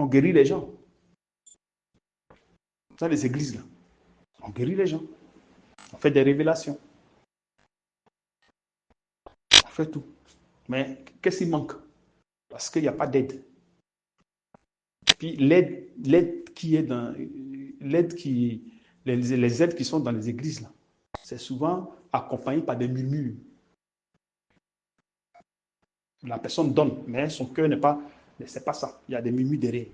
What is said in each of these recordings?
On guérit les gens. Dans les églises, là, on guérit les gens. On fait des révélations. On fait tout. Mais qu'est-ce qui manque? Parce qu'il n'y a pas d'aide. Puis l'aide qui est dans... Les aides qui sont dans les églises, là, c'est souvent accompagné par des murmures. La personne donne, mais son cœur n'est pas... C'est pas ça. Il y a des murmures derrière.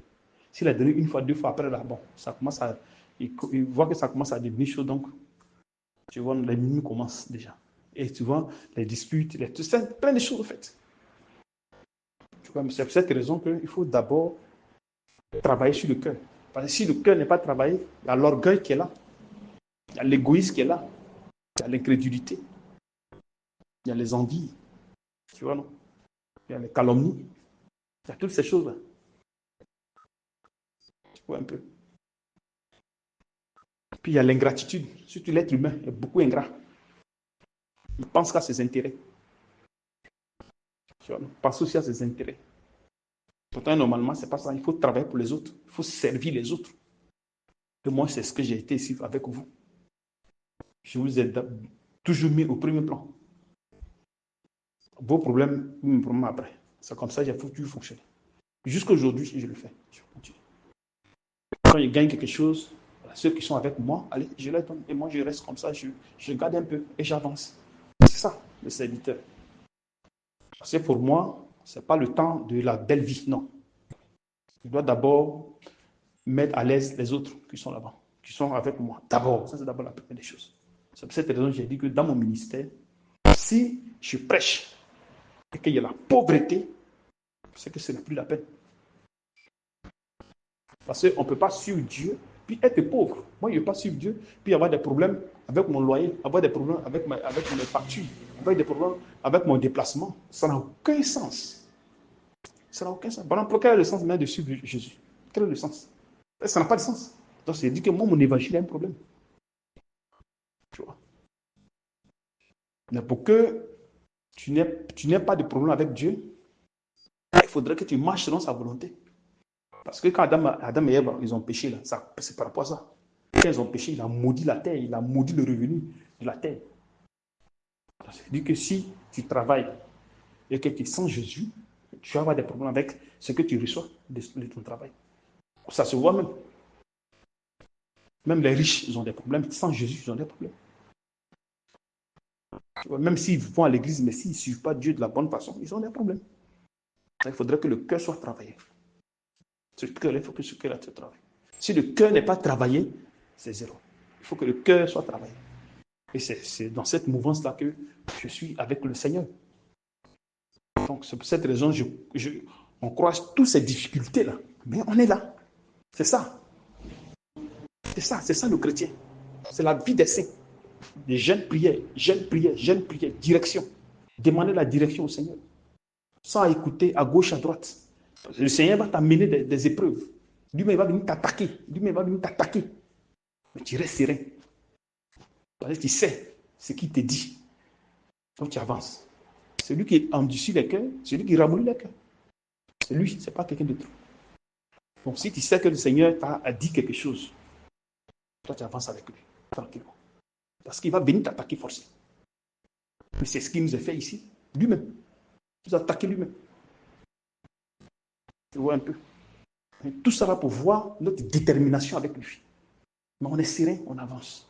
S'il a donné une fois, deux fois, après, là, bon, ça commence à... Il voit que ça commence à devenir chaud, donc, tu vois, les murmures commencent déjà. Et tu vois, les disputes, c'est plein de choses, en fait. Tu vois, c'est pour cette raison qu'il faut d'abord travailler sur le cœur. Parce que si le cœur n'est pas travaillé, il y a l'orgueil qui est là, il y a l'égoïsme qui est là, il y a l'incrédulité, il y a les envies, tu vois, non? Il y a les calomnies, il y a toutes ces choses-là. Tu vois un peu. Puis il y a l'ingratitude, surtout l'être humain est beaucoup ingrat. Il pense qu'à ses intérêts. Tu vois, il pense aussi à ses intérêts. Pourtant, normalement, ce n'est pas ça. Il faut travailler pour les autres. Il faut servir les autres. Et moi, c'est ce que j'ai été ici avec vous. Je vous ai toujours mis au premier plan. Vos problèmes, mes problèmes après. C'est comme ça que j'ai toujours fonctionné. Jusqu'à aujourd'hui, je le fais. Je continue. Quand je gagne quelque chose, ceux qui sont avec moi, allez, je les donne. Et moi, je reste comme ça, je garde un peu et j'avance. C'est ça, le serviteur. Parce que pour moi, ce n'est pas le temps de la belle vie, non. Je dois d'abord mettre à l'aise les autres qui sont là-bas, qui sont avec moi. D'abord, ça c'est d'abord la première des choses. C'est pour cette raison que j'ai dit que dans mon ministère, si je prêche et qu'il y a la pauvreté, c'est que ce n'est plus la peine. Parce qu'on ne peut pas suivre Dieu puis être pauvre. Moi, je ne veux pas suivre Dieu puis avoir des problèmes avec mon loyer, avoir des problèmes avec mes factures, avoir des problèmes avec mon déplacement. Ça n'a aucun sens. Ça n'a aucun sens. Par exemple, quel est le sens même de suivre Jésus? Quel est le sens? Ça n'a pas de sens. Donc, c'est dit que moi, mon évangile a un problème. Tu vois. Mais pour que tu n'aies pas de problème avec Dieu, il faudrait que tu marches selon sa volonté. Parce que quand Adam et Ève, ils ont péché, là, c'est par rapport à ça. Quand ils ont péché, il a maudit la terre, il a maudit le revenu de la terre. C'est-à-dire que si tu travailles et que tu es sans Jésus, tu vas avoir des problèmes avec ce que tu reçois de ton travail. Ça se voit même. Même les riches, ils ont des problèmes. Sans Jésus, ils ont des problèmes. Même s'ils vont à l'église, mais s'ils ne suivent pas Dieu de la bonne façon, ils ont des problèmes. Il faudrait que le cœur soit travaillé. Il faut que ce cœur-là se travaille. Si le cœur n'est pas travaillé, c'est zéro. Il faut que le cœur soit travaillé. Et c'est dans cette mouvance-là que je suis avec le Seigneur. Donc, c'est pour cette raison on croise toutes ces difficultés-là. Mais on est là. C'est ça. C'est ça le chrétien. C'est la vie des saints. Des jeunes prières, direction. Demandez la direction au Seigneur. Sans écouter à gauche, à droite. Le Seigneur va t'amener des épreuves. Lui-même va venir t'attaquer. Mais tu restes serein. Parce que tu sais ce qu'il te dit. Donc tu avances. Celui qui endurcit les cœurs, celui qui ramollit les cœurs. C'est lui, ce n'est pas quelqu'un d'autre. Donc si tu sais que le Seigneur t'a dit quelque chose, toi tu avances avec lui, tranquillement. Parce qu'il va venir t'attaquer forcément. Mais c'est ce qu'il nous a fait ici, lui-même. Il nous a attaqué lui-même. Tu vois un peu. Et tout ça va pour voir notre détermination avec lui. Mais on est serein, on avance.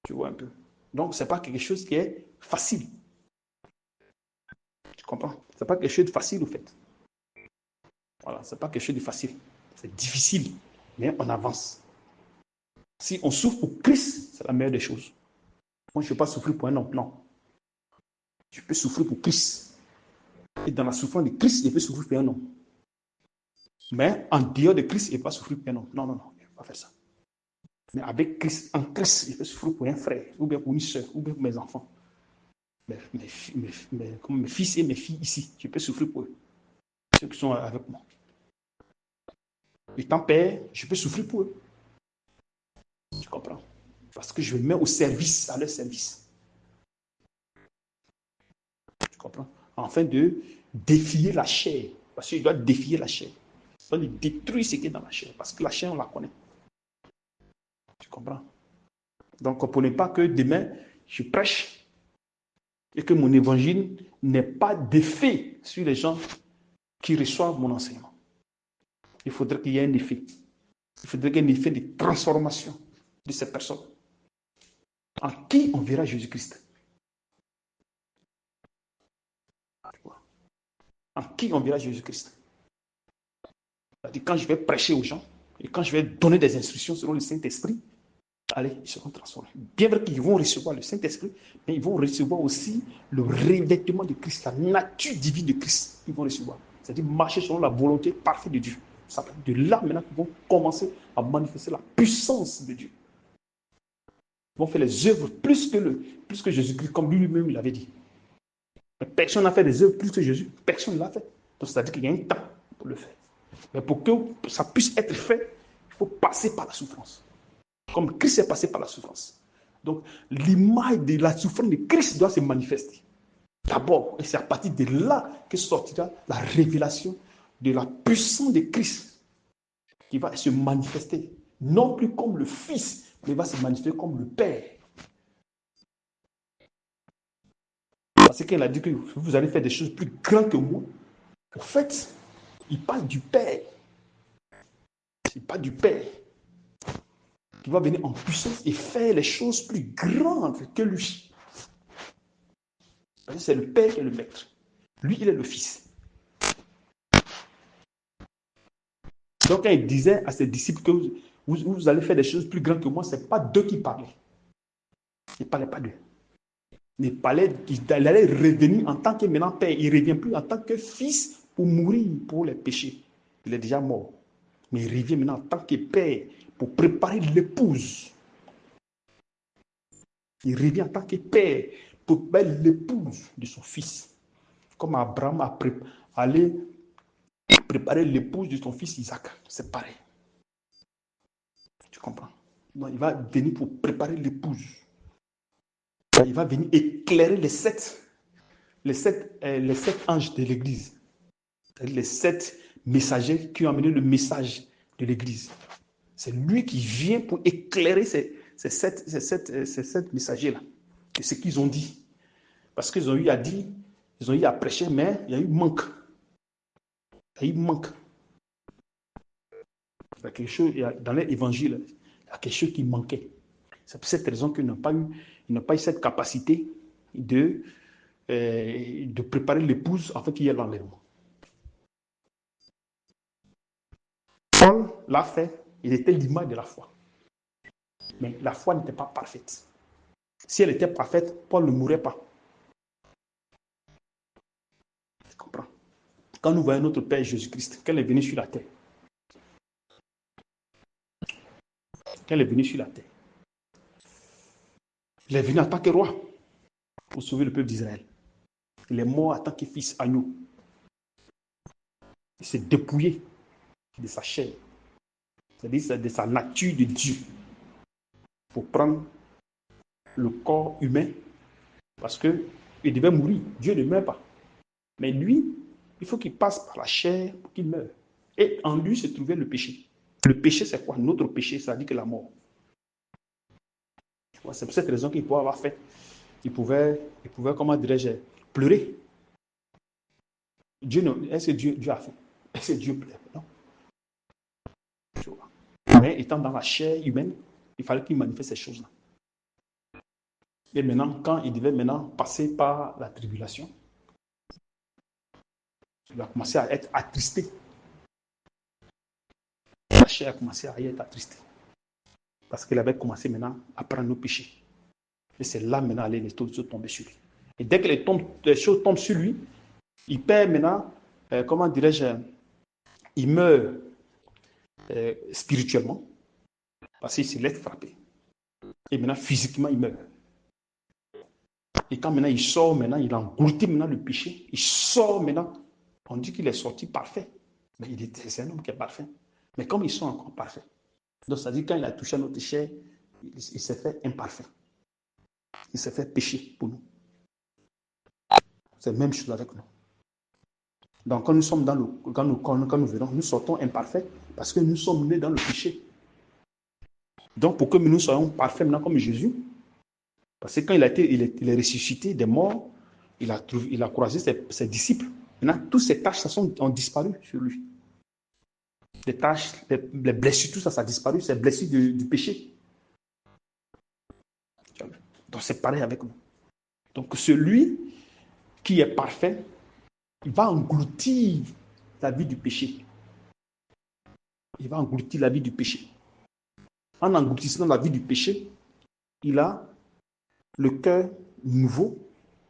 Tu vois un peu. Donc, ce n'est pas quelque chose qui est facile. Tu comprends? Ce n'est pas quelque chose de facile, au fait. Voilà, ce n'est pas quelque chose de facile. C'est difficile, mais on avance. Si on souffre pour Christ, c'est la meilleure des choses. Moi, je ne veux pas souffrir pour un homme, non. Je peux souffrir pour Christ. Et dans la souffrance de Christ, je peux souffrir pour un homme. Mais en dehors de Christ, je ne peux pas souffrir pour un homme. Non, je ne peux pas faire ça. Mais avec Christ, en Christ, je peux souffrir pour un frère, ou bien pour une soeur, ou bien pour mes enfants. Comme mes fils et mes filles ici, je peux souffrir pour eux. Ceux qui sont avec moi. Étant père, je peux souffrir pour eux. Tu comprends? Parce que je me mets au service, à leur service. Tu comprends? Afin de défier la chair. Parce que je dois défier la chair. Donc, il détruit ce qui est dans la chair, parce que la chair, on la connaît. Tu comprends? Donc, comprenez pas que demain, je prêche et que mon évangile n'ait pas d'effet sur les gens qui reçoivent mon enseignement. Il faudrait qu'il y ait un effet. Il faudrait qu'il y ait un effet de transformation de ces personnes. En qui on verra Jésus-Christ? En qui on verra Jésus-Christ? C'est-à-dire, quand je vais prêcher aux gens et quand je vais donner des instructions selon le Saint-Esprit, allez, ils seront transformés. Bien vrai qu'ils vont recevoir le Saint-Esprit, mais ils vont recevoir aussi le revêtement de Christ, la nature divine de Christ. Ils vont recevoir. C'est-à-dire marcher selon la volonté parfaite de Dieu. De là, maintenant, qu'ils vont commencer à manifester la puissance de Dieu. Ils vont faire les œuvres plus que Jésus-Christ, comme lui-même l'avait dit. Mais personne n'a fait des œuvres plus que Jésus. Personne ne l'a fait. Donc, c'est-à-dire qu'il y a un temps pour le faire. Mais pour que ça puisse être fait, il faut passer par la souffrance. Comme Christ est passé par la souffrance. Donc, l'image de la souffrance de Christ doit se manifester. D'abord, et c'est à partir de là que sortira la révélation de la puissance de Christ qui va se manifester. Non plus comme le Fils, mais va se manifester comme le Père. Parce qu'elle a dit que vous allez faire des choses plus grandes que moi. En fait, il parle du Père. Il parle du Père qui va venir en puissance et faire les choses plus grandes que lui. C'est le Père qui est le Maître. Lui, il est le Fils. Donc, quand il disait à ses disciples que vous allez faire des choses plus grandes que moi, ce n'est pas d'eux qui parlaient. Il ne parlait pas d'eux. Il allait revenir en tant que maintenant Père. Il ne revient plus en tant que Fils pour mourir pour les péchés. Il est déjà mort. Mais il revient maintenant en tant que Père pour préparer l'épouse. Il revient en tant que Père pour préparer l'épouse de son Fils. Comme Abraham a allé préparer l'épouse de son fils Isaac. C'est pareil. Tu comprends? Donc, il va venir pour préparer l'épouse. Il va venir éclairer les sept anges de l'église. Les 7 messagers qui ont amené le message de l'église. C'est lui qui vient pour éclairer ces sept messagers-là. C'est ce qu'ils ont dit. Parce qu'ils ont eu à dire, ils ont eu à prêcher, mais il y a eu manque. Il y a eu manque. Il y a quelque chose, dans l'évangile, il y a quelque chose qui manquait. C'est pour cette raison qu'ils n'ont pas eu cette capacité de préparer l'épouse afin qu'il y ait l'enlèvement. Paul l'a fait, il était l'image de la foi. Mais la foi n'était pas parfaite. Si elle était parfaite, Paul ne mourrait pas. Tu comprends? Quand nous voyons notre Père Jésus-Christ, quand il est venu sur la terre, quand il est venu sur la terre, il est venu en tant que roi pour sauver le peuple d'Israël. Il est mort en tant que fils agneau. Il s'est dépouillé de sa chair, c'est-à-dire de sa nature de Dieu, pour prendre le corps humain, parce qu'il devait mourir. Dieu ne meurt pas. Mais lui, il faut qu'il passe par la chair pour qu'il meure. Et en lui se trouvait le péché. Le péché, c'est quoi? Notre péché, ça dit que la mort. C'est pour cette raison qu'il pouvait avoir fait. Il pouvait, comment dirais-je, pleurer. Est-ce que Dieu a fait? Est-ce que Dieu pleure? Non. Mais étant dans la chair humaine, il fallait qu'il manifeste ces choses-là. Et maintenant, quand il devait maintenant passer par la tribulation, il a commencé à être attristé. La chair a commencé à y être attristée. Parce qu'il avait commencé maintenant à prendre nos péchés. Et c'est là maintenant les choses tomber sur lui. Et dès que les choses tombent sur lui, il perd maintenant, comment dirais-je, il meurt spirituellement, parce qu'il se laisse frapper. Et maintenant, physiquement, il meurt. Et quand maintenant il sort, maintenant, il a englouti maintenant le péché, il sort maintenant, on dit qu'il est sorti parfait. Mais c'est un homme qui est parfait. Mais comme ils sont encore parfaits, donc ça dit quand il a touché à notre chair, il s'est fait imparfait. Il s'est fait péché pour nous. C'est la même chose avec nous. Donc, quand nous sommes dans le, quand nous venons, nous sortons imparfaits parce que nous sommes nés dans le péché. Donc, pour que nous soyons parfaits maintenant comme Jésus, parce que quand il est ressuscité des morts, il a croisé ses disciples. Maintenant, toutes ces tâches ont disparu sur lui. Les tâches, les blessures, tout ça, ça a disparu. C'est blessures du péché. Donc, c'est pareil avec nous. Donc, celui qui est parfait, il va engloutir la vie du péché. Il va engloutir la vie du péché. En engloutissant la vie du péché, il a le cœur nouveau,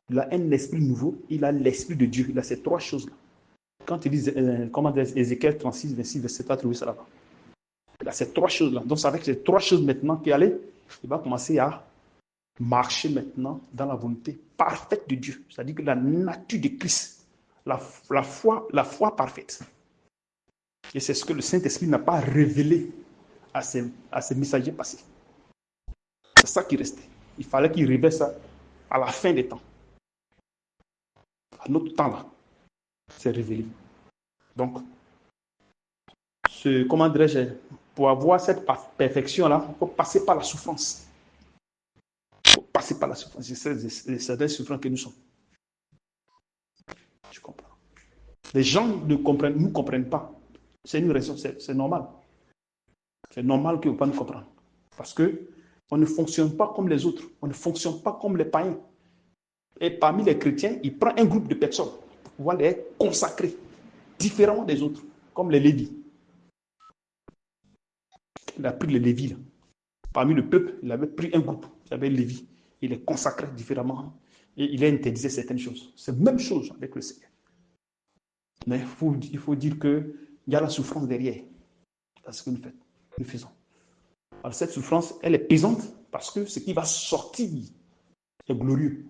il a un esprit nouveau, il a l'esprit de Dieu. Il a ces trois choses-là. Quand il dit, Ézéchiel 36, 26, verset 4, trouver ça là-bas. Il a ces trois choses-là. Donc, c'est avec ces trois choses maintenant qu'il va commencer à marcher maintenant dans la volonté parfaite de Dieu. C'est-à-dire que la nature de Christ, la foi parfaite. Et c'est ce que le Saint-Esprit n'a pas révélé à ses messagers passés. C'est ça qui restait. Il fallait qu'il révèle ça à la fin des temps. À notre temps là, c'est révélé. Donc, comment dirais-je, pour avoir cette perfection là, il faut passer par la souffrance. Il faut passer par la souffrance. C'est des souffrances que nous sommes. Tu comprends? Les gens ne comprennent pas. C'est une raison, c'est normal. C'est normal qu'ils ne puissent pas nous comprendre. Parce qu'on ne fonctionne pas comme les autres. On ne fonctionne pas comme les païens. Et parmi les chrétiens, il prend un groupe de personnes pour pouvoir les consacrer différemment des autres, comme les Lévis. Il a pris les Lévis là. Parmi le peuple, il avait pris un groupe, il s'appelle Lévi. Il les consacrait différemment et il interdisait certaines choses. C'est la même chose avec le Seigneur. Mais il faut dire qu'il y a la souffrance derrière. C'est ce que nous faisons. Alors cette souffrance, elle est pesante parce que ce qui va sortir est glorieux.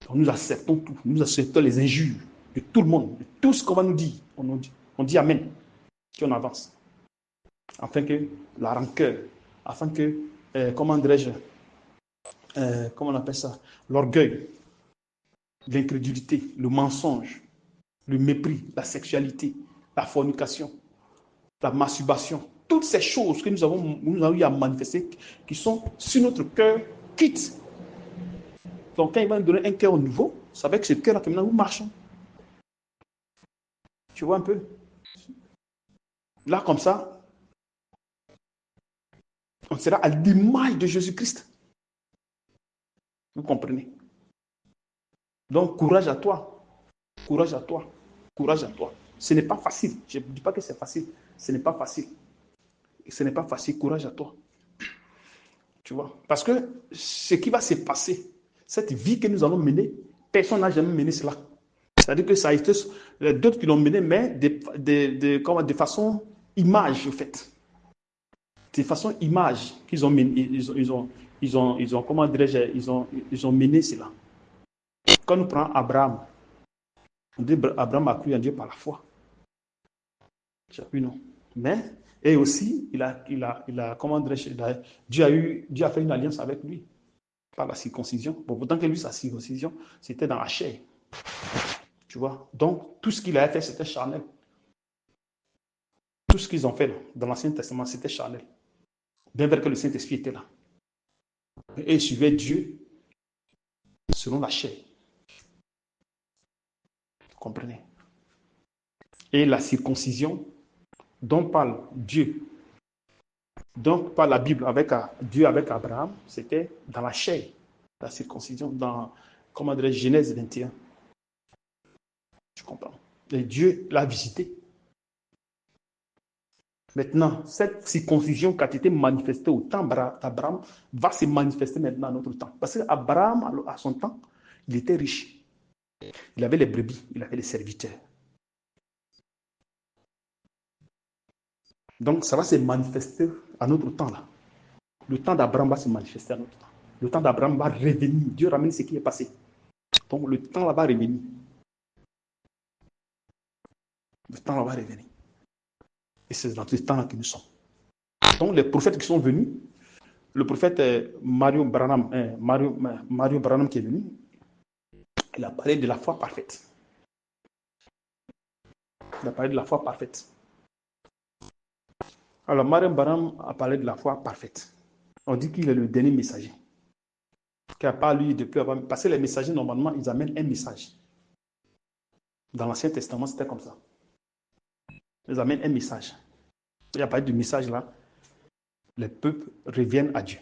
Donc nous acceptons tout. Nous acceptons les injures de tout le monde, de tout ce qu'on va nous dire. On dit Amen, qu'on avance. Afin que la rancœur, afin que, comment dirais-je, comment on appelle ça, l'orgueil, l'incrédulité, le mensonge, le mépris, la sexualité, la fornication, la masturbation, toutes ces choses que nous avons eu à manifester, qui sont sur notre cœur, quittent. Donc quand il va nous donner un cœur nouveau, c'est avec ce cœur-là que maintenant nous marchons. Tu vois un peu? Là, comme ça, on sera à l'image de Jésus-Christ. Vous comprenez? Donc, courage à toi. Courage à toi. Courage à toi. Ce n'est pas facile. Je ne dis pas que c'est facile. Ce n'est pas facile. Ce n'est pas facile. Courage à toi. Tu vois? Parce que ce qui va se passer, cette vie que nous allons mener, personne n'a jamais mené cela. C'est-à-dire que ça a été d'autres qui l'ont mené, mais de façon image, en fait. De façon image qu'ils ont mené, comment dirais-je, ils ont mené cela. Quand nous prenons Abraham, on dit Abraham a cru en Dieu par la foi. Tu as vu, non? Mais, et aussi, comment dirais-je, Dieu a fait une alliance avec lui par la circoncision. Bon, pourtant que lui, sa circoncision, c'était dans la chair. Tu vois? Donc, tout ce qu'il a fait, c'était charnel. Tout ce qu'ils ont fait dans l'Ancien Testament, c'était charnel. Bien vrai que le Saint-Esprit était là. Et ils suivaient Dieu selon la chair. Vous comprenez? Et la circoncision dont parle Dieu, dont parle la Bible avec Dieu avec Abraham, c'était dans la chair, la circoncision, dans, comment dirais-je, Genèse 21. Tu comprends? Et Dieu l'a visité. Maintenant, cette circoncision qui a été manifestée au temps d'Abraham va se manifester maintenant à notre temps. Parce qu'Abraham, à son temps, il était riche. Il avait les brebis, il avait les serviteurs. Donc, ça va se manifester à notre temps là. Le temps d'Abraham va se manifester à notre temps. Le temps d'Abraham va revenir. Dieu ramène ce qui est passé. Donc, le temps là va revenir. Le temps là va revenir. Et c'est dans ce temps là que nous sommes. Donc, les prophètes qui sont venus, le prophète Mario Branham qui est venu, il a parlé de la foi parfaite. Il a parlé de la foi parfaite. Alors, Mariam Baram a parlé de la foi parfaite. On dit qu'il est le dernier messager. Qu'il n'y a pas lui de plus avoir... Parce que les messagers, normalement, ils amènent un message. Dans l'Ancien Testament, c'était comme ça. Ils amènent un message. Il n'y a pas de message là. Les peuples reviennent à Dieu.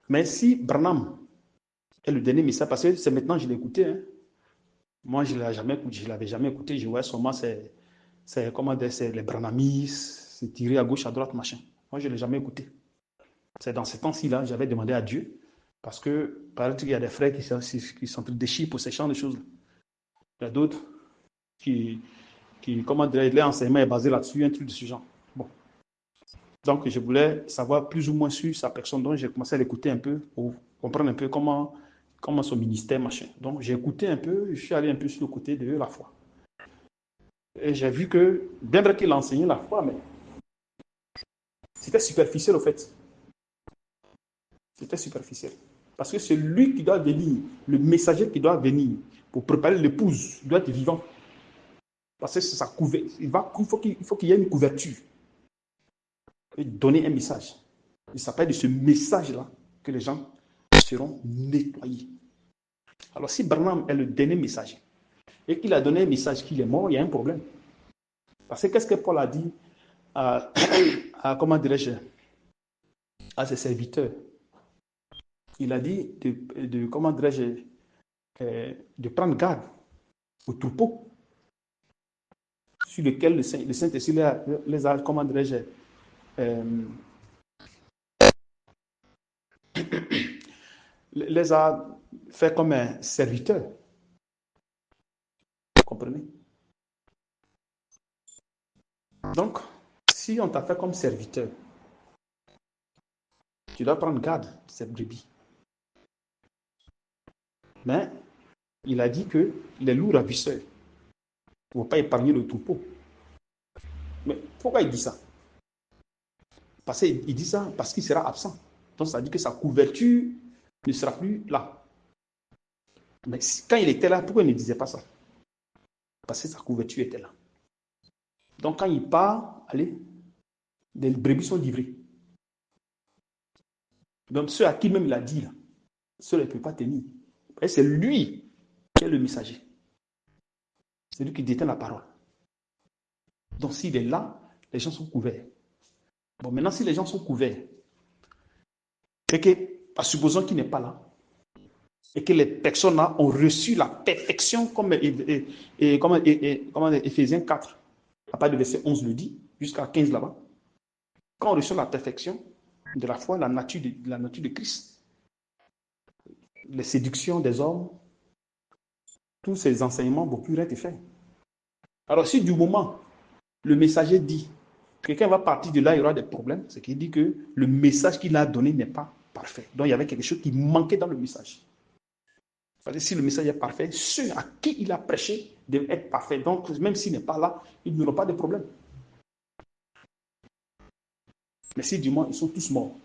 Mais si Branham est le dernier message, parce que c'est maintenant que je l'ai écouté, hein. Moi, je ne l'avais jamais écouté. Je voyais seulement c'est les Branamis, c'est tiré à gauche, à droite, machin. Moi, je ne l'ai jamais écouté. C'est dans ces temps-ci là, j'avais demandé à Dieu, parce que par exemple, il y a des frères qui sont déchirés pour ces champs de choses. Il y a d'autres qui comment dire, l'enseignement est basé là-dessus, un truc de ce genre. Bon. Donc, je voulais savoir plus ou moins sur sa personne, donc j'ai commencé à l'écouter un peu pour comprendre un peu comment son ministère, machin. Donc, j'ai écouté un peu, je suis allé un peu sur le côté de la foi. Et j'ai vu que, bien vrai qu'il a enseigné la foi, mais c'était superficiel au fait. C'était superficiel. Parce que c'est lui qui doit venir, le messager qui doit venir pour préparer l'épouse, doit être vivant. Parce que ça il faut qu'il y ait une couverture. Et donner un message. Il s'appelle de ce message-là que les gens seront nettoyés. Alors si Branham est le dernier messager et qu'il a donné un message qu'il est mort, il y a un problème. Parce que qu'est-ce que Paul a dit comment dirais-je, à ses serviteurs? Il a dit comment dirais-je, de prendre garde au troupeau sur lequel le Saint-Esprit les a, comment dirais-je, les a fait comme un serviteur. Vous comprenez? Donc, si on t'a fait comme serviteur, tu dois prendre garde de cette brebis. Mais il a dit que les loups ravisseurs ne vont pas épargner le troupeau. Mais pourquoi il dit ça? Parce qu'il dit ça parce qu'il sera absent. Donc, ça veut dire que sa couverture ne sera plus là. Mais quand il était là, pourquoi il ne disait pas ça? Parce que sa couverture était là. Donc, quand il part, allez, les brebis sont livrées. Donc, ceux à qui même il a dit, là, ceux-là ne peuvent pas tenir. Et c'est lui qui est le messager. C'est lui qui détient la parole. Donc, s'il est là, les gens sont couverts. Bon, maintenant, si les gens sont couverts, et que, supposons qu'il n'est pas là, et que les personnes là ont reçu la perfection, comme Éphésiens 4, à partir du verset 11 le dit, jusqu'à 15 là-bas. Quand on reçoit la perfection de la foi, la nature de Christ, les séductions des hommes, tous ces enseignements ne vont plus être faits. Alors, si du moment, le messager dit, quelqu'un va partir de là, il y aura des problèmes, c'est qu'il dit que le message qu'il a donné n'est pas parfait. Donc, il y avait quelque chose qui manquait dans le message. Parce que si le message est parfait, ceux à qui il a prêché doivent être parfaits. Donc, même s'il n'est pas là, ils n'auront pas de problème. Mais si du moins, ils sont tous morts,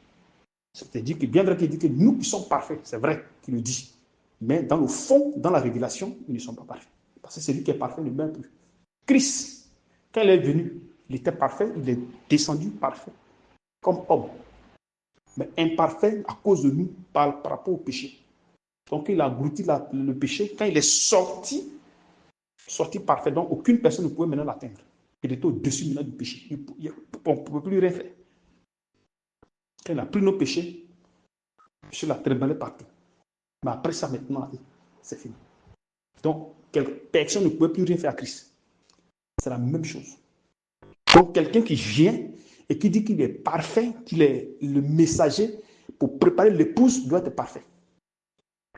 c'est-à-dire que bien vrai qu'il dit que nous qui sommes parfaits, c'est vrai qu'il le dit. Mais dans le fond, dans la révélation, ils ne sont pas parfaits. Parce que celui qui est parfait ne meurt plus. Christ, quand il est venu, il était parfait, il est descendu parfait, comme homme. Mais imparfait à cause de nous, par rapport au péché. Donc il a englouti le péché. Quand il est sorti parfait, donc aucune personne ne pouvait maintenant l'atteindre. Il était au-dessus maintenant du péché. On ne pouvait plus rien faire. Quand il a pris nos péchés, le péché l'a trébalé partout. Mais après ça, maintenant, c'est fini. Donc, personne ne pouvait plus rien faire à Christ. C'est la même chose. Donc, quelqu'un qui vient et qui dit qu'il est parfait, qu'il est le messager pour préparer l'épouse, doit être parfait.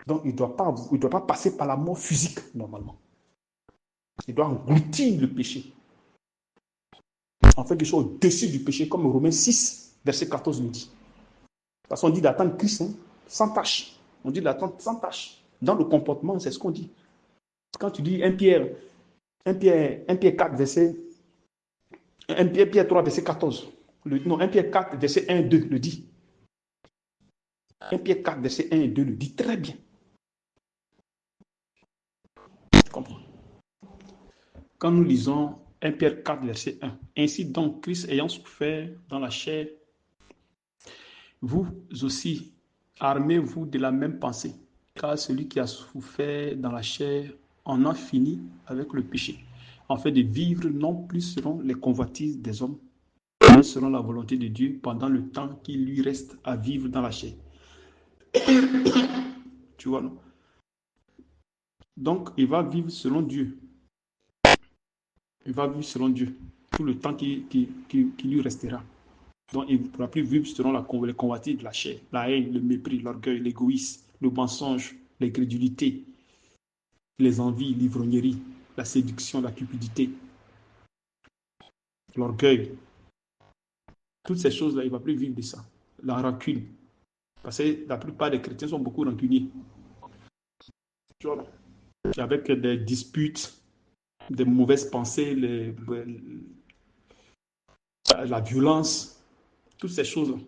Donc, il ne doit pas passer par la mort physique, normalement. Il doit engloutir le péché. En fait, il soit au-dessus du péché, comme Romains 6, verset 14 nous dit. Parce qu'on dit d'attendre Christ, hein, sans tâche. On dit d'attendre sans tâche. Dans le comportement, c'est ce qu'on dit. Quand tu dis 1 Pierre 4, verset 1 Pierre 3, verset 14. Non, 1 Pierre 4, verset 1 et 2 le dit. 1 Pierre 4, verset 1 et 2 le dit très bien. quand nous lisons 1 Pierre 4, verset 1, ainsi donc, Christ ayant souffert dans la chair, vous aussi, armez-vous de la même pensée, car celui qui a souffert dans la chair en a fini avec le péché, en fait de vivre non plus selon les convoitises des hommes, mais selon la volonté de Dieu pendant le temps qu'il lui reste à vivre dans la chair. Tu vois, non? Donc, il va vivre selon Dieu. Il va vivre selon Dieu tout le temps qui lui restera. Donc, il ne pourra plus vivre selon les convoitises de la chair, la haine, le mépris, l'orgueil, l'égoïsme, le mensonge, l'incrédulité, les envies, l'ivrognerie, la séduction, la cupidité, l'orgueil. Toutes ces choses-là, il ne va plus vivre de ça. La rancune. Parce que la plupart des chrétiens sont beaucoup rancuniers. Tu vois, avec des disputes, des mauvaises pensées, la violence, toutes ces choses-là.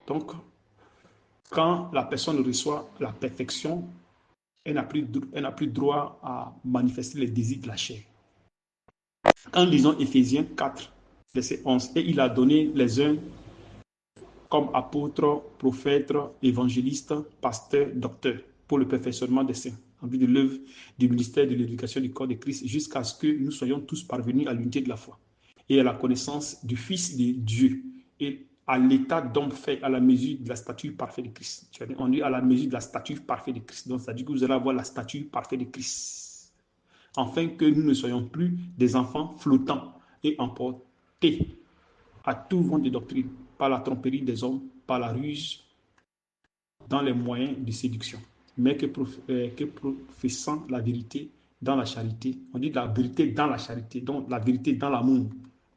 Donc, quand la personne reçoit la perfection, elle n'a plus droit à manifester les désirs de la chair. En lisant Éphésiens 4, verset 11, et il a donné les uns comme apôtres, prophètes, évangélistes, pasteurs, docteurs, pour le perfectionnement des saints, en vue de l'œuvre du ministère de l'éducation du corps de Christ, jusqu'à ce que nous soyons tous parvenus à l'unité de la foi et à la connaissance du Fils de Dieu et à l'état d'homme fait à la mesure de la stature parfaite de Christ. On est à la mesure de la stature parfaite de Christ. Donc, ça dit que vous allez avoir la stature parfaite de Christ. Afin que nous ne soyons plus des enfants flottants et emportés à tout vent de doctrine, par la tromperie des hommes, par la ruse, dans les moyens de séduction, mais que professant la vérité dans la charité. On dit la vérité dans la charité, donc la vérité dans l'amour.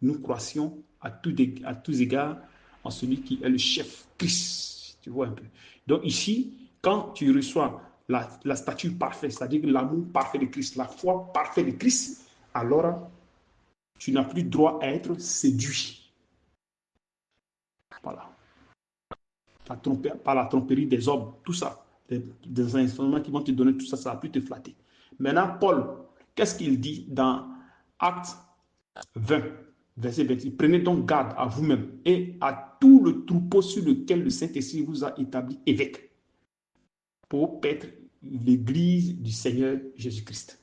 Nous croissions à tous égards en celui qui est le chef, Christ. Tu vois un peu. Donc ici, quand tu reçois la stature parfaite, c'est-à-dire l'amour parfait de Christ, la foi parfaite de Christ, alors tu n'as plus droit à être séduit. Voilà. Par la tromperie des hommes, tout ça. Des instruments qui vont te donner tout ça, ça va plus te flatter. Maintenant, Paul, qu'est-ce qu'il dit dans Actes 20, verset 28? Prenez donc garde à vous-même et à tout le troupeau sur lequel le Saint-Esprit vous a établi évêque pour paître l'église du Seigneur Jésus-Christ.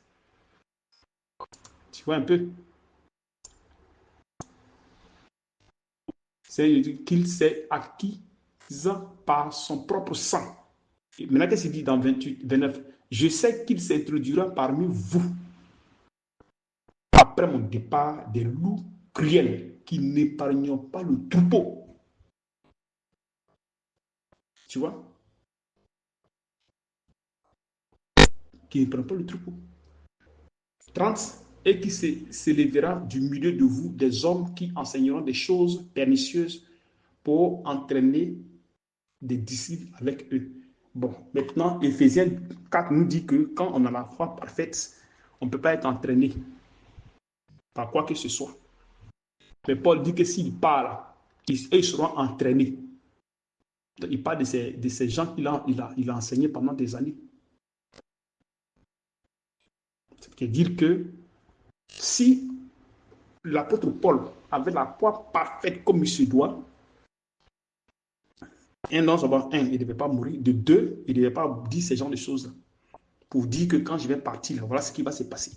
Tu vois un peu? C'est qu'il s'est acquis par son propre sang. Et maintenant, qu'est-ce qu'il dit dans 28, 29? Je sais qu'il s'introduira parmi vous après mon départ des loups cruels qui n'épargnent pas le troupeau. Tu vois? Qui n'épargnent pas le troupeau. 30. Et qui s'élèvera du milieu de vous des hommes qui enseigneront des choses pernicieuses pour entraîner des disciples avec eux. Bon, maintenant, Éphésiens 4 nous dit que quand on a la foi parfaite, on ne peut pas être entraîné par quoi que ce soit. Mais Paul dit que s'il parle, ils seront entraînés. Il parle de ces gens qu'il a enseigné pendant des années. C'est-à-dire que si l'apôtre Paul avait la foi parfaite comme il se doit, il ne devait pas mourir. De deux, il ne devait pas dire ces genres de choses pour dire que quand je vais partir, voilà ce qui va se passer.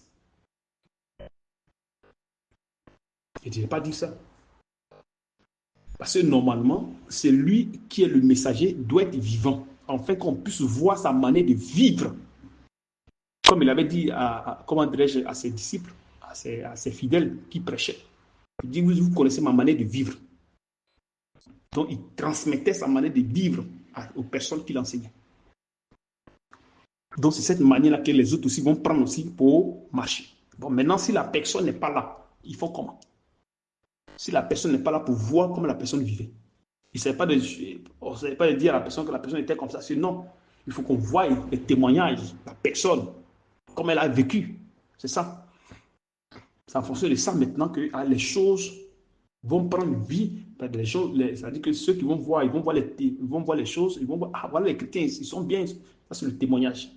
Il ne devait pas dire ça. Parce que normalement, c'est lui qui est le messager, doit être vivant, afin qu'on puisse voir sa manière de vivre. Comme il avait dit comment dirais-je, à ses disciples, à ses fidèles qui prêchaient. Il dit, vous connaissez ma manière de vivre. Donc, il transmettait sa manière de vivre aux personnes qu'il enseignait. Donc, c'est cette manière-là que les autres aussi vont prendre aussi pour marcher. Bon, maintenant, si la personne n'est pas là, ils font comment? Si la personne n'est pas là pour voir comment la personne vivait. Il ne savait pas de dire à la personne que la personne était comme ça. Sinon, il faut qu'on voie les témoignages de la personne, comme elle a vécu. C'est ça. C'est en fonction de ça maintenant que les choses vont prendre vie. C'est-à-dire que ceux qui vont voir, ils vont voir les choses, ils vont voir, voilà les chrétiens, ils sont bien. Ça, c'est le témoignage.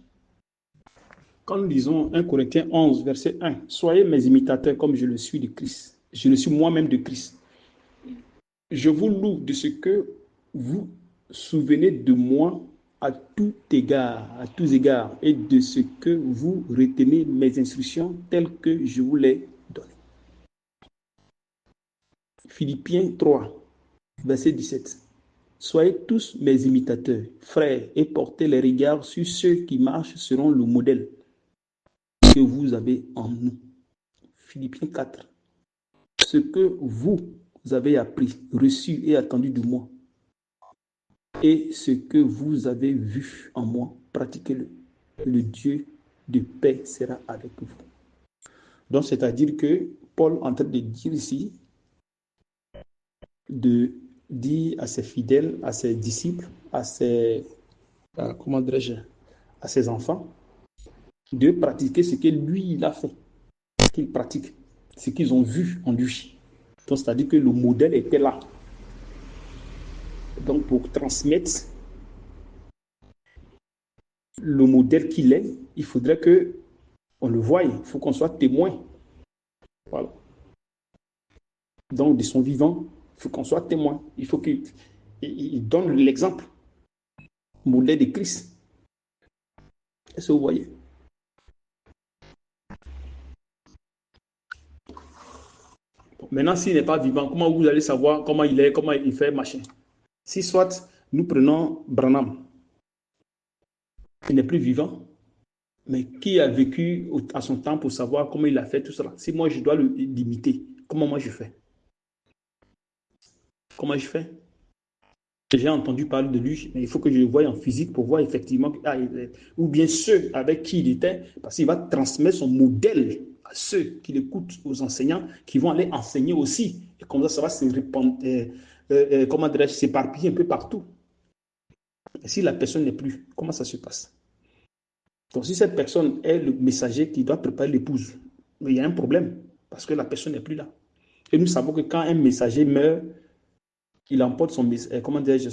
Quand nous lisons 1 Corinthiens 11, verset 1, soyez mes imitateurs comme je le suis de Christ. Je le suis moi-même de Christ. Je vous loue de ce que vous souvenez de moi à tous égards, et de ce que vous retenez mes instructions telles que je vous les donne. Philippiens 3, verset 17. Soyez tous mes imitateurs, frères, et portez les regards sur ceux qui marchent selon le modèle que vous avez en nous. Philippiens 4. Ce que vous avez appris, reçu et attendu de moi, et ce que vous avez vu en moi, pratiquez-le. Le Dieu de paix sera avec vous. Donc, c'est-à-dire que Paul est en train de dire ici, de dire à ses fidèles, à ses disciples, à ses, comment dirais-je, à ses enfants, de pratiquer ce que lui, il a fait, qu'il pratique, ce qu'ils ont vu en lui. Donc, c'est-à-dire que le modèle était là. Donc, pour transmettre le modèle qu'il est, il faudrait que on le voie, il faut qu'on soit témoin. Voilà. Donc, de son vivant, il faut qu'on soit témoin. Il faut qu'il donne l'exemple, modèle de Christ. Est-ce que vous voyez? Bon, maintenant, s'il n'est pas vivant, comment vous allez savoir comment il est, comment il fait, machin? Si soit nous prenons Branham, il n'est plus vivant, mais qui a vécu à son temps pour savoir comment il a fait tout cela? Si moi je dois l'imiter, comment moi je fais? Comment je fais? J'ai entendu parler de lui, mais il faut que je le voie en physique pour voir effectivement, ou bien ceux avec qui il était, parce qu'il va transmettre son modèle à ceux qui l'écoutent, aux enseignants, qui vont aller enseigner aussi. Et comme ça va se répandre, comment dirais-je, s'éparpiller un peu partout. Et si la personne n'est plus, comment ça se passe? Donc, si cette personne est le messager qui doit préparer l'épouse, il y a un problème, parce que la personne n'est plus là. Et nous savons que quand un messager meurt, il emporte son, comment dirais-je,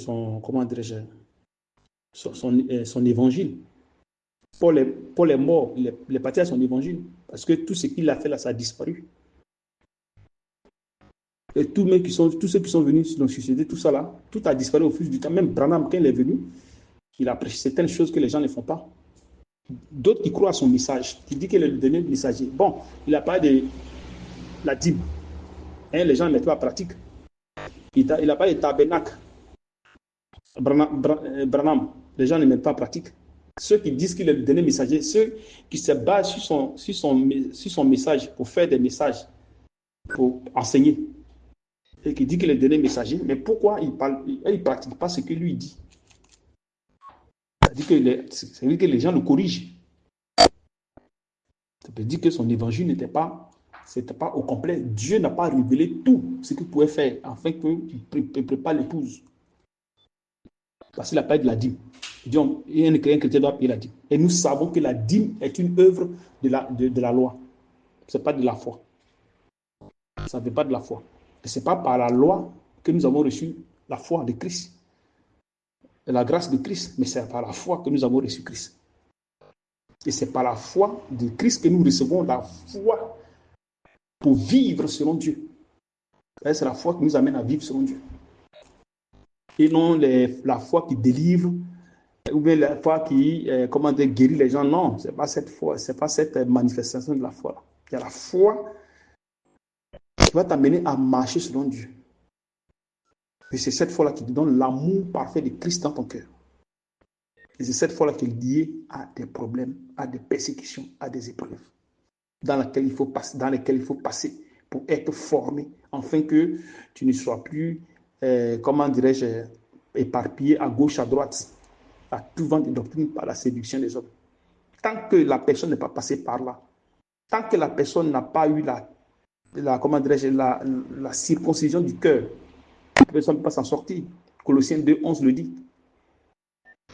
son évangile. Paul est mort, il est parti à son évangile, parce que tout ce qu'il a fait là, ça a disparu. Et tous ceux qui sont venus dans susciter tout ça là, tout a disparu au fil du temps. Même Branham, quand il est venu, il a prêché certaines choses que les gens ne font pas. D'autres qui croient à son message, qui dit qu'il est le dernier messager. Bon, il a parlé de la dîme. Hein, les gens ne mettent pas en pratique. Il a parlé de tabernacle. Branham, les gens ne mettent pas en pratique. Ceux qui disent qu'il est le dernier messager, ceux qui se basent sur son message pour faire des messages, pour enseigner, et qui dit qu'il est le dernier messager, mais pourquoi il ne pratique pas ce que lui dit? C'est-à-dire que les gens le corrigent. Ça veut dire que son évangile n'était pas au complet. Dieu n'a pas révélé tout ce qu'il pouvait faire afin qu'il prépare l'épouse. Parce qu'il a parlé de la dîme. Il dit, un chrétien doit payer la dîme. Et nous savons que la dîme est une œuvre de la loi. Ce n'est pas de la foi. Ça ne fait pas de la foi. Et ce n'est pas par la loi que nous avons reçu la foi de Christ. Et la grâce de Christ, mais c'est par la foi que nous avons reçu Christ. Et c'est par la foi de Christ que nous recevons la foi pour vivre selon Dieu. Et c'est la foi qui nous amène à vivre selon Dieu. Et non la foi qui délivre, ou bien la foi qui guérit les gens. Non, ce n'est pas cette foi, ce n'est pas cette manifestation de la foi. Il y a la foi qui va t'amener à marcher selon Dieu. Et c'est cette foi-là qui te donne l'amour parfait de Christ dans ton cœur. Et c'est cette foi-là qui est liée à des problèmes, à des persécutions, à des épreuves dans lesquelles il faut passer pour être formé, afin que tu ne sois plus, éparpillé à gauche, à droite, à tout vent de doctrine par la séduction des hommes. Tant que la personne n'est pas passée par là, tant que la personne n'a pas eu la circoncision du cœur, la personne ne peut pas s'en sortir. Colossiens 2:11 le dit.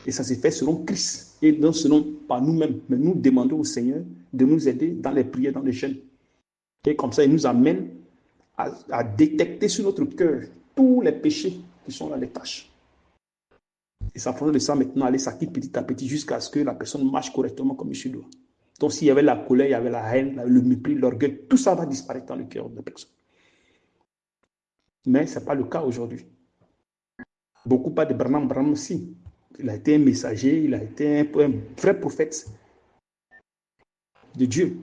Et ça s'est fait selon Christ et non selon par nous-mêmes. Mais nous demandons au Seigneur de nous aider dans les prières, dans les jeûnes. Et comme ça, il nous amène à détecter sur notre cœur tous les péchés qui sont dans les tâches. Et ça fera de ça maintenant aller s'acquitter petit à petit jusqu'à ce que la personne marche correctement comme il se doit. Donc, s'il y avait la colère, il y avait la haine, le mépris, l'orgueil, tout ça va disparaître dans le cœur de la personne. Mais ce n'est pas le cas aujourd'hui. Beaucoup parlent de Branham. Branham aussi. Il a été un messager, il a été un vrai prophète de Dieu.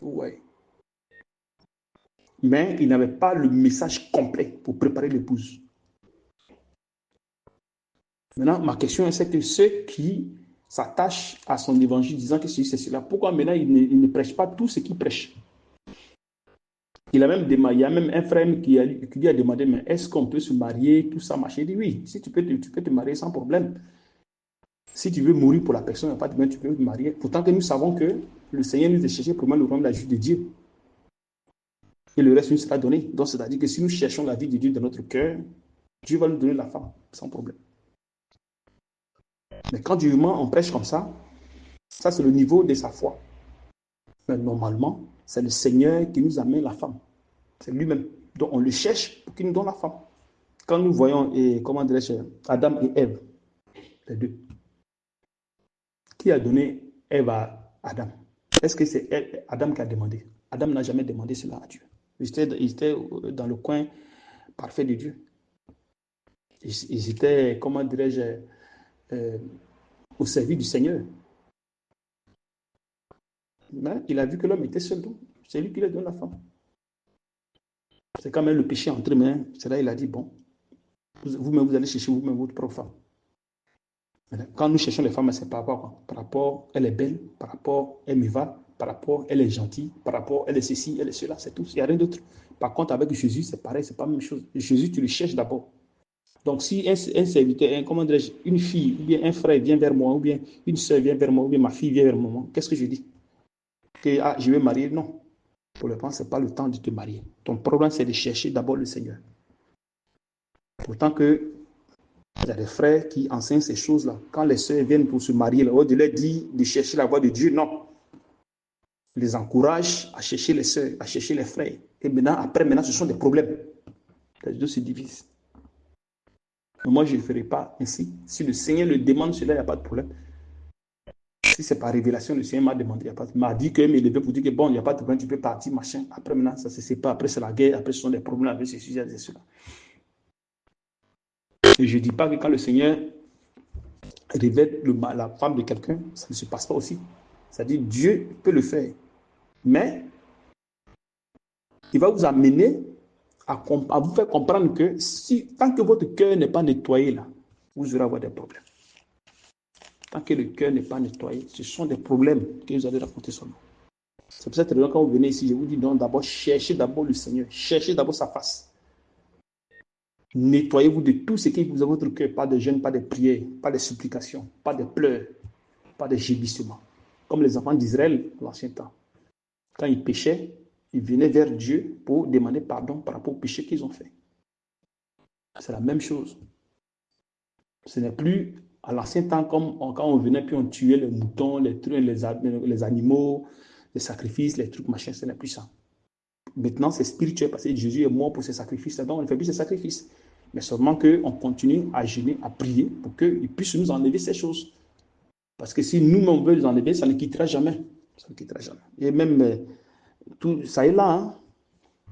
Ouais. Mais il n'avait pas le message complet pour préparer l'épouse. Maintenant, ma question, c'est que ceux qui s'attachent à son évangile disant que c'est cela, pourquoi maintenant il ne prêche pas tout ce qu'il prêche? Il y a même un frère qui lui a demandé, mais est-ce qu'on peut se marier, tout ça, machin? Il dit oui, si tu peux te marier sans problème. Si tu veux mourir pour la personne, pas de problème, tu peux te marier. Pourtant que nous savons que le Seigneur nous a cherché pour le royaume de la vie de Dieu. Et le reste nous sera donné. Donc, c'est-à-dire que si nous cherchons la vie de Dieu dans notre cœur, Dieu va nous donner la femme, sans problème. Mais quand durement on prêche comme ça c'est le niveau de sa foi. Mais normalement, c'est le Seigneur qui nous amène la femme. C'est lui-même. Donc on le cherche pour qu'il nous donne la femme. Quand nous voyons, comment dirais-je, Adam et Ève, les deux, qui a donné Ève à Adam? Est-ce que c'est Adam qui a demandé? Adam n'a jamais demandé cela à Dieu. Il était dans le coin parfait de Dieu. Ils étaient, comment dirais-je, au service du Seigneur. Mais il a vu que l'homme était seul, donc c'est lui qui lui donne la femme. C'est quand même le péché entre mains. C'est là il a dit, bon, vous-même, vous allez chercher vous-même votre propre femme. Quand nous cherchons les femmes, c'est par rapport à quoi? Par rapport, elle est belle, par rapport, elle me va, par rapport, elle est gentille, par rapport, elle est ceci, elle est cela, c'est tout. Il n'y a rien d'autre. Par contre, avec Jésus, c'est pareil, c'est pas la même chose. Jésus, tu le cherches d'abord. Donc, si un serviteur, comment dirais-je, une fille, ou bien un frère vient vers moi, ou bien une soeur vient vers moi, ou bien ma fille vient vers moi, qu'est-ce que je dis? Que je vais marier? Non. Pour le moment, ce n'est pas le temps de te marier. Ton problème, c'est de chercher d'abord le Seigneur. Pourtant que il y a des frères qui enseignent ces choses-là. Quand les sœurs viennent pour se marier, là, de leur dire de chercher la voie de Dieu, non. Ils les encouragent à chercher les sœurs, à chercher les frères. Et maintenant, ce sont des problèmes. Les deux se divisent. Mais moi, je ne le ferai pas ainsi. Si le Seigneur le demande, cela, il n'y a pas de problème. Si c'est par révélation, le Seigneur m'a demandé, il n'y a pas de problème. Il m'a dit qu'il m'est levé pour dire que bon, il n'y a pas de problème, tu peux partir, machin. Après, maintenant, ça se sépare. Après, c'est la guerre. Après, ce sont des problèmes avec ces sujets et cela. Et je ne dis pas que quand le Seigneur révèle la femme de quelqu'un, ça ne se passe pas aussi. C'est-à-dire, Dieu peut le faire. Mais il va vous amener à vous faire comprendre que tant que votre cœur n'est pas nettoyé, là, vous aurez avoir des problèmes. Tant que le cœur n'est pas nettoyé, ce sont des problèmes que vous allez raconter seulement. C'est pour cette raison, quand vous venez ici, je vous dis non, d'abord, cherchez d'abord le Seigneur. Cherchez d'abord sa face. Nettoyez-vous de tout ce qui vous a votre cœur, pas de jeûne, pas de prières, pas de supplications, pas de pleurs, pas de gémissements. Comme les enfants d'Israël dans l'ancien temps. Quand ils péchaient, ils venaient vers Dieu pour demander pardon par rapport au péché qu'ils ont fait. C'est la même chose. Ce n'est plus à l'ancien temps comme quand on venait puis on tuait les moutons, les animaux, les sacrifices, les trucs, machin, ce n'est plus ça. Maintenant, c'est spirituel parce que Jésus est mort pour ces sacrifices, donc on ne fait plus ces sacrifices. Mais seulement qu'on continue à jeûner, à prier pour qu'il puisse nous enlever ces choses. Parce que si nous-mêmes on veut les enlever, ça ne quittera jamais. Ça ne quittera jamais. Et même, tout ça est là. Hein.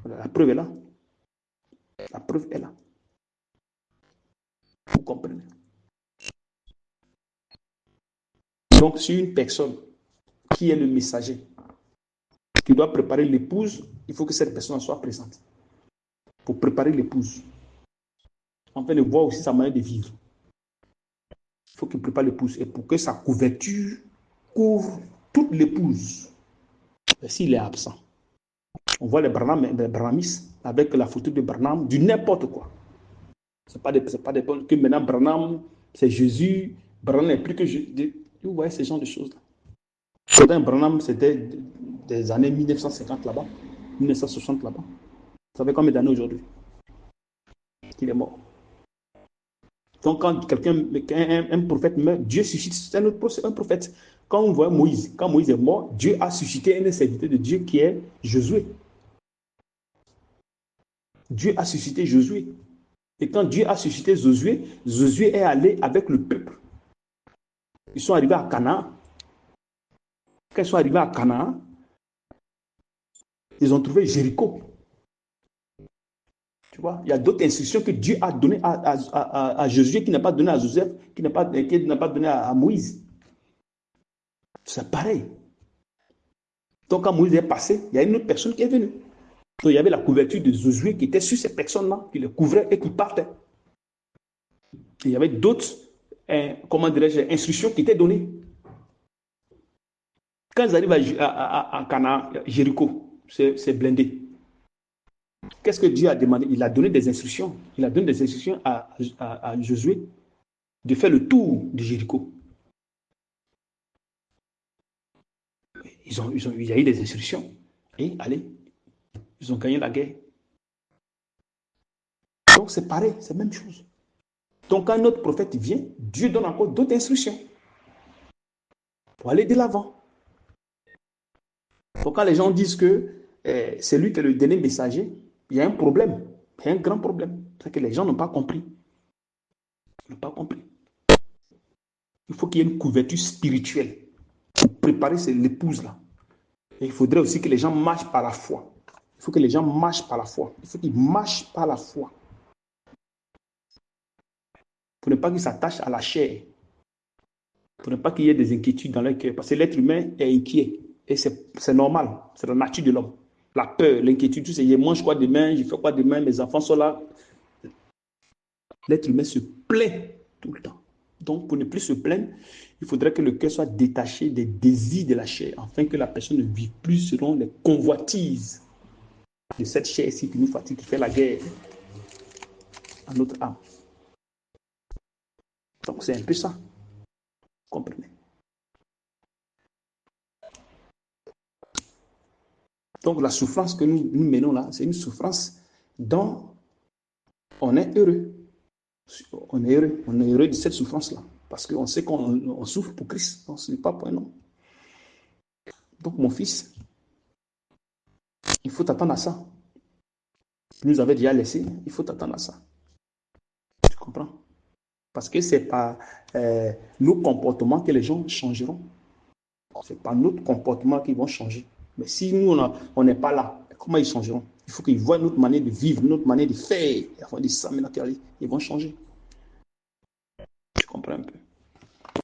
La preuve est là. La preuve est là. Vous comprenez? Donc, si une personne qui est le messager, qui doit préparer l'épouse, il faut que cette personne soit présente. Pour préparer l'épouse. En fait, de voir aussi sa manière de vivre. Il faut qu'il prépare l'épouse. Et pour que sa couverture couvre toute l'épouse. S'il est absent. On voit les Brahmis avec la photo de Branham, du n'importe quoi. Ce n'est pas des bonnes que maintenant Branham, c'est Jésus, Branham n'est plus que Jésus. Vous voyez ce genre de choses-là. Pourtant, Branham, c'était des années 1950 là-bas, 1960 là-bas. Vous savez combien d'années aujourd'hui qu'il est mort. Donc, quand un prophète meurt, Dieu suscite un prophète. Quand on voit Moïse, quand Moïse est mort, Dieu a suscité un serviteur de Dieu qui est Josué. Dieu a suscité Josué. Et quand Dieu a suscité Josué, Josué est allé avec le peuple ils sont arrivés à Canaan. Quand ils sont arrivés à Canaan, ils ont trouvé Jéricho. Tu vois, il y a d'autres instructions que Dieu a données à Josué qui n'a pas donné à Joseph, qui n'a pas donné à Moïse. C'est pareil. Donc, quand Moïse est passé, il y a une autre personne qui est venue. Donc, il y avait la couverture de Josué qui était sur ces personnes-là, qui les couvrait et qui partaient. Et il y avait d'autres, comment dirais-je, instructions qui étaient données. Quand ils arrivent à Canaan, Jéricho, c'est blindé. Qu'est-ce que Dieu a demandé? Il a donné des instructions. Il a donné des instructions à Josué de faire le tour de Jéricho. Il y a eu des instructions. Et allez, ils ont gagné la guerre. Donc c'est pareil, c'est la même chose. Donc quand notre prophète vient, Dieu donne encore d'autres instructions pour aller de l'avant. Donc quand les gens disent que c'est lui qui est le dernier messager, il y a un problème. Il y a un grand problème. C'est que les gens n'ont pas compris. Ils n'ont pas compris. Il faut qu'il y ait une couverture spirituelle pour préparer l'épouse-là. Et il faudrait aussi que les gens marchent par la foi. Il faut que les gens marchent par la foi. Il faut qu'ils marchent par la foi. Pour ne pas qu'ils s'attachent à la chair. Pour ne pas qu'il y ait des inquiétudes dans leur cœur. Parce que l'être humain est inquiet. Et c'est normal. C'est la nature de l'homme. La peur, l'inquiétude, tout ça. Je mange quoi demain, je fais quoi demain, mes enfants sont là. L'être humain se plaint tout le temps. Donc, pour ne plus se plaindre, il faudrait que le cœur soit détaché des désirs de la chair, afin que la personne ne vive plus selon les convoitises de cette chair-ci qui nous fatigue, qui fait la guerre à notre âme. Donc, c'est un peu ça. Vous comprenez? Donc, la souffrance que nous menons là, c'est une souffrance dont on est heureux. On est heureux de cette souffrance-là. Parce qu'on sait qu'on souffre pour Christ. Ce n'est pas pour un homme. Donc, mon fils, il faut t'attendre à ça. Tu nous avais déjà laissé, il faut t'attendre à ça. Tu comprends? Parce que ce n'est pas nos comportements que les gens changeront. Ce n'est pas notre comportement qui vont changer. Mais si nous, on n'est pas là, comment ils changeront? Il faut qu'ils voient notre manière de vivre, notre manière de faire. Ils vont changer. Tu comprends un peu?